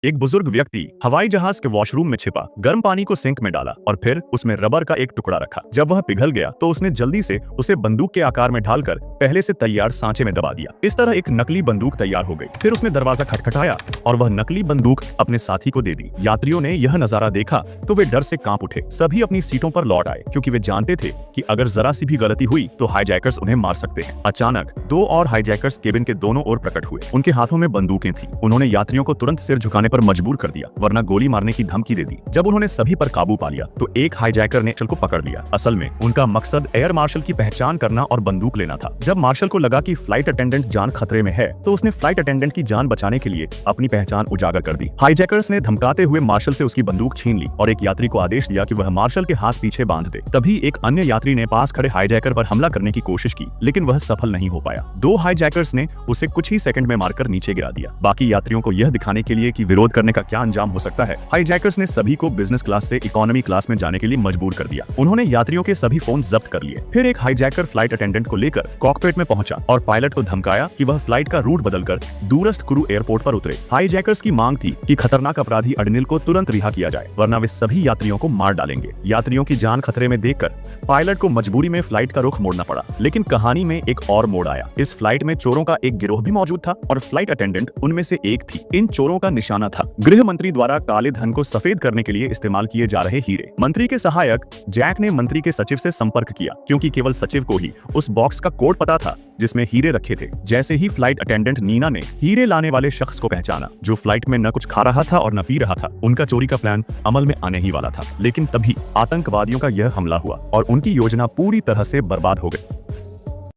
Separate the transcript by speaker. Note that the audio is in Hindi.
Speaker 1: एक बुजुर्ग व्यक्ति हवाई जहाज के वॉशरूम में छिपा गर्म पानी को सिंक में डाला और फिर उसमें रबर का एक टुकड़ा रखा। जब वह पिघल गया तो उसने जल्दी से उसे बंदूक के आकार में ढालकर पहले से तैयार सांचे में दबा दिया। इस तरह एक नकली बंदूक तैयार हो गई। फिर उसने दरवाजा खटखटाया और वह नकली बंदूक अपने साथी को दे दी। यात्रियों ने यह नजारा देखा तो वे डर से कांप उठे। सभी अपनी सीटों पर लौट आए क्योंकि वे जानते थे कि अगर जरा सी भी गलती हुई तो हाईजैकर्स उन्हें मार सकते हैं। अचानक दो और हाईजैकर्स केबिन के दोनों ओर प्रकट हुए। उनके हाथों में बंदूकें थीं। उन्होंने यात्रियों को तुरंत सिर झुकाने पर मजबूर कर दिया, वरना गोली मारने की धमकी दे दी। जब उन्होंने सभी पर काबू पा लिया तो एक हाईजैकर ने मार्शल को पकड़ लिया। असल में उनका मकसद एयर मार्शल की पहचान करना और बंदूक लेना था। जब मार्शल को लगा कि फ्लाइट अटेंडेंट जान खतरे में है तो उसने फ्लाइट अटेंडेंट की जान बचाने के लिए अपनी पहचान उजागर कर दी। हाईजैकर्स ने धमकाते हुए मार्शल से उसकी बंदूक छीन ली और एक यात्री को आदेश दिया कि वह मार्शल के हाथ पीछे बांध दे। तभी एक अन्य यात्री ने पास खड़े हाईजैकर पर हमला करने की कोशिश की, लेकिन वह सफल नहीं हो पाया। दो हाईजैकर्स ने उसे कुछ ही सेकंड में मारकर नीचे गिरा दिया। बाकी यात्रियों को यह दिखाने के लिए कि विरोध करने का क्या अंजाम हो सकता है, हाईजैकर्स ने सभी को बिजनेस क्लास से इकोनॉमी क्लास में जाने के लिए मजबूर कर दिया। उन्होंने यात्रियों के सभी फोन जब्त कर लिए। फिर एक हाईजैकर फ्लाइट अटेंडेंट को लेकर कॉकपिट में पहुंचा और पायलट को धमकाया कि वह फ्लाइट का रूट बदलकर दूरस्थ कुरु एयरपोर्ट पर उतरे। हाईजैकर्स की मांग थी कि खतरनाक अपराधी अडनिल को तुरंत रिहा किया जाए, वरना वे सभी यात्रियों को मार डालेंगे। यात्रियों की जान खतरे में देखकर पायलट को मजबूरी में फ्लाइट का रुख मोड़ना पड़ा। लेकिन कहानी में एक और मोड़ आया। इस फ्लाइट में चोरों का एक गिरोह भी मौजूद था और फ्लाइट अटेंडेंट उनमें से एक थी। इन चोरों का निशाना था गृह मंत्री द्वारा काले धन को सफेद करने के लिए इस्तेमाल किए जा रहे हीरे। मंत्री के सहायक जैक ने मंत्री के सचिव से संपर्क किया क्योंकि केवल सचिव को ही उस बॉक्स का कोड पता था जिसमें हीरे रखे थे। जैसे ही फ्लाइट अटेंडेंट नीना ने हीरे लाने वाले शख्स को पहचाना, जो फ्लाइट में न कुछ खा रहा था और न पी रहा था, उनका चोरी का प्लान अमल में आने ही वाला था। लेकिन तभी आतंकवादियों का यह हमला हुआ और उनकी योजना पूरी तरह से बर्बाद हो गई।